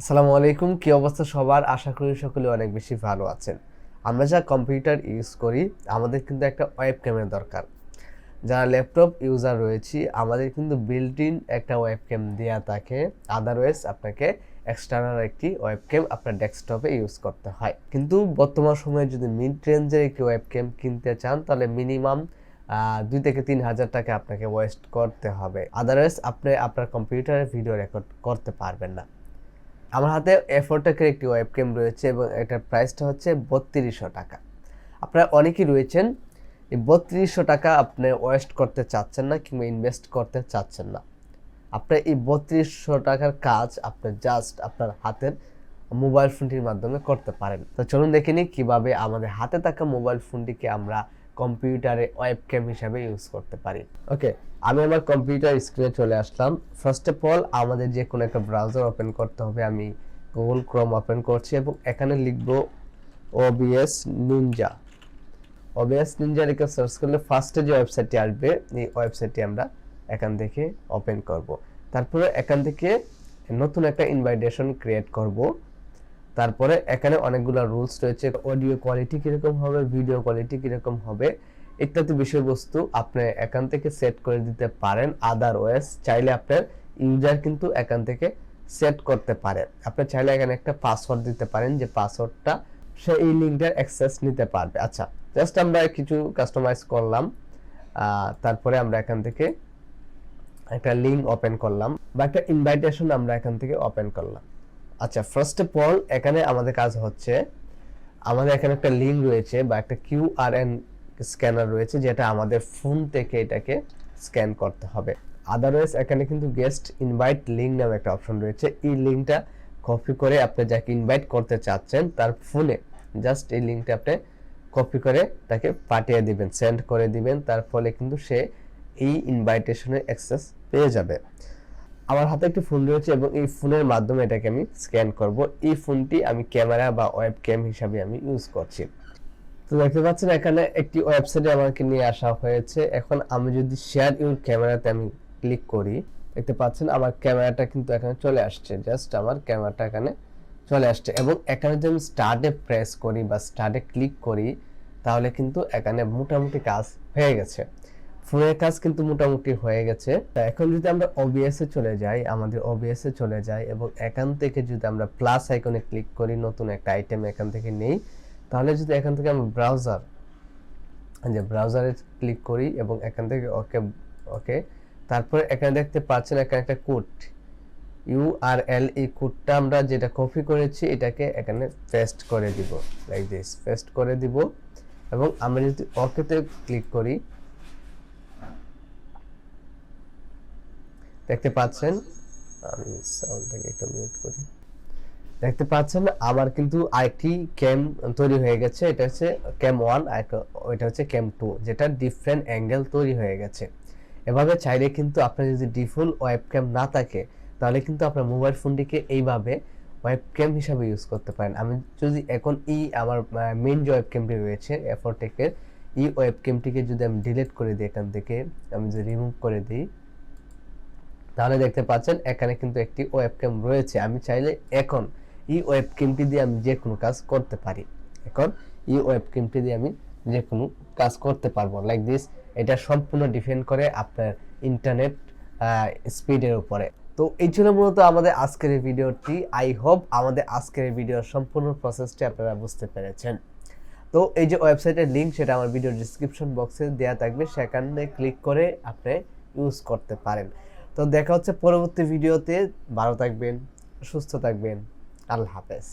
আসসালামু আলাইকুম, কি অবস্থা সবার? আশা করি সকলে অনেক বেশি ভালো আছেন। আমরা যা কম্পিউটার ইউজ করি আমাদের কিন্তু একটা ওয়েব ক্যামের দরকার। যারা ল্যাপটপ ইউজার রয়েছি আমাদের কিন্তু বিল্ট ইন একটা ওয়েব ক্যাম দেওয়া থাকে। আদারওয়াইজ আপনাকে এক্সটার্নাল একটি ওয়েব ক্যাম আপনার ডেস্কটপে ইউজ করতে হয়। কিন্তু বর্তমান সময়ে যদি মিড রেঞ্জের একটি ওয়েব ক্যাম কিনতে চান তাহলে মিনিমাম 2 থেকে 3 হাজার টাকা আপনাকে ওয়েস্ট করতে হবে। আদারওয়াইজ আপনি আপনার কম্পিউটারে ভিডিও রেকর্ড করতে পারবেন না। আমার হাতে এফোরটেকের একটি ওয়েবক্যাম রয়েছে এবং এটার প্রাইসটা হচ্ছে 3200 টাকা। আপনারা অনেকেই রয়েছেন এই 3200 টাকা আপনি ওয়েস্ট করতে চাচ্ছেন না কিংবা ইনভেস্ট করতে চাচ্ছেন না। আপনার এই 3200 টাকার কাজ আপনি জাস্ট আপনার হাতের মোবাইল ফোনটির মাধ্যমে করতে পারেন। তো চলুন দেখে নিই কীভাবে আমাদের হাতে থাকা মোবাইল ফোনটিকে আমরা কম্পিউটারে ওয়েবক্যাম হিসাবে ইউজ করতে পারি। ওকে, আমি আমার কম্পিউটার স্ক্রিনে চলে আসলাম। ফার্স্ট অফ অল আমাদের যে কোনো একটা ব্রাউজার ওপেন করতে হবে। আমি গুগল ক্রোম ওপেন করছি এবং এখানে লিখব OBS নিনজা। OBS নিনজা লিখে সার্চ করলে ফার্স্টে যে ওয়েবসাইটটি আসবে এই ওয়েবসাইটটি আমরা এখান থেকে ওপেন করব। তারপরে এখান থেকে নতুন একটা ইনভাইটেশন ক্রিয়েট করব। তারপরে এখানে অনেকগুলো রুলস রয়েছে, অডিও কোয়ালিটি কীরকম হবে, ভিডিও কোয়ালিটি কীরকম হবে ইত্যাদি বিষয়বস্তু আপনি এখান থেকে সেট করে দিতে পারেন। আদারওয়াইজ চাইলে আপনার ইউজার কিন্তু এখান থেকে সেট করতে পারে। আপনি চাইলে এখানে একটা পাসওয়ার্ড দিতে পারেন যে পাসওয়ার্ডটা সে এই লিঙ্কটার অ্যাক্সেস নিতে পারবে। আচ্ছা, জাস্ট আমরা কিছু কাস্টমাইজ করলাম। তারপরে আমরা এখান থেকে একটা লিঙ্ক ওপেন করলাম বা একটা ইনভাইটেশন আমরা এখান থেকে ওপেন করলাম। আচ্ছা, ফার্স্ট অফ অল এখানে আমাদের কাজ হচ্ছে আমাদের এখানে একটা লিঙ্ক রয়েছে বা একটা কিউআরএন স্ক্যানার রয়েছে যেটা আমাদের ফোন থেকে এটাকে স্ক্যান করতে হবে। আদারওয়াইজ এখানে কিন্তু গেস্ট ইনভাইট লিঙ্ক নামে একটা অপশন রয়েছে। এই লিঙ্কটা কপি করে আপনি যাকে ইনভাইট করতে চাচ্ছেন তার ফোনে জাস্ট এই লিঙ্কটা আপনি কপি করে তাকে পাঠিয়ে দিবেন, সেন্ড করে দিবেন। তার ফলে কিন্তু সে এই ইনভাইটেশনের অ্যাক্সেস পেয়ে যাবে। আমার হাতে একটি ফোন রয়েছে এবং এই ফোনের মাধ্যমে এটাকে আমি স্ক্যান করব। এই ফোনটি আমি ক্যামেরা বা ওয়েব ক্যাম হিসাবে আমি ইউজ করছি। তো দেখতে পাচ্ছেন এখানে একটি ওয়েবসাইটে আমাকে নিয়ে আসা হয়েছে। এখন আমি যদি শেয়ার ইউর ক্যামেরাতে আমি ক্লিক করি, দেখতে পাচ্ছেন আমার ক্যামেরাটা কিন্তু এখানে চলে আসছে। জাস্ট আমার ক্যামেরাটা এখানে চলে আসছে এবং এখানে যদি আমি স্টার্টে প্রেস করি বা স্টার্টে ক্লিক করি তাহলে কিন্তু এখানে মোটামুটি কাজ হয়ে গেছে। ফোনের কাজ কিন্তু মোটামুটি হয়ে গেছে। এখন যদি আমরা OBS এ চলে যাই, আমাদের OBS এ চলে যাই এবং এখান থেকে যদি আমরা প্লাস আইকনে ক্লিক করি, নতুন একটা আইটেম এখান থেকে নেই, তাহলে যদি এখান থেকে আমরা ব্রাউজারে ক্লিক করি এবং এখান থেকে ওকে তারপরে এখানে দেখতে পাচ্ছেন এখানে একটা কোড URL, এই কোডটা আমরা যেটা কপি করেছি এটাকে এখানে পেস্ট করে দিব, লাইক দিস পেস্ট করে দিব। এবং আমরা যদি ওকেতে ক্লিক করি দেখতে পাচ্ছেন, আমি সাউন্ডটাকে একটু মিউট করি, দেখতে পাচ্ছেন আমার কিন্তু আরেকটি ক্যাম তৈরি হয়ে গেছে। এটা হচ্ছে ক্যাম 1 আর ওইটা হচ্ছে ক্যাম 2, যেটা ডিফারেন্ট অ্যাঙ্গেল তৈরি হয়ে গেছে। এভাবে চাইলে কিন্তু আপনার যদি ডিফল্ট ওয়েবক্যাম না থাকে তাহলে কিন্তু আপনার মোবাইল ফোনটিকে এইভাবে ওয়েবক্যাম হিসাবে ইউজ করতে পারেন। আমি যদি এখন আমার মেইন যে ওয়েবক্যামটি রয়েছে এফোরটেকের এই ওয়েবক্যামটিকে যদি আমি ডিলিট করে দিই, এখান থেকে আমি যদি রিমুভ করে দিই তাহলে দেখতে পাচ্ছেন এখানে কিন্তু একটি ওয়েবক্যাম রয়েছে। আমি চাইলে এখন এই ওয়েবক্যামটি দিয়ে আমি যে কোনো কাজ করতে পারি। এখন এই ওয়েবক্যামটি দিয়ে আমি যে কোনো কাজ করতে পারবো, লাইক দিস। এটা সম্পূর্ণ ডিপেন্ড করে আপনার ইন্টারনেট স্পিডের উপরে। তো এই ছিল মূলত আমাদের আজকের এই ভিডিওটি। আই হোপ আমাদের আজকের এই ভিডিওর সম্পূর্ণ প্রসেসটি আপনারা বুঝতে পেরেছেন। তো এই যে ওয়েবসাইটের লিঙ্ক সেটা আমার ভিডিও ডিসক্রিপশন বক্সে দেওয়া থাকবে, সেখানে ক্লিক করে আপনি ইউজ করতে পারেন। তো দেখা হচ্ছে পরবর্তী ভিডিওতে। ভালো থাকবেন, সুস্থ থাকবেন, আল্লাহ হাফেজ।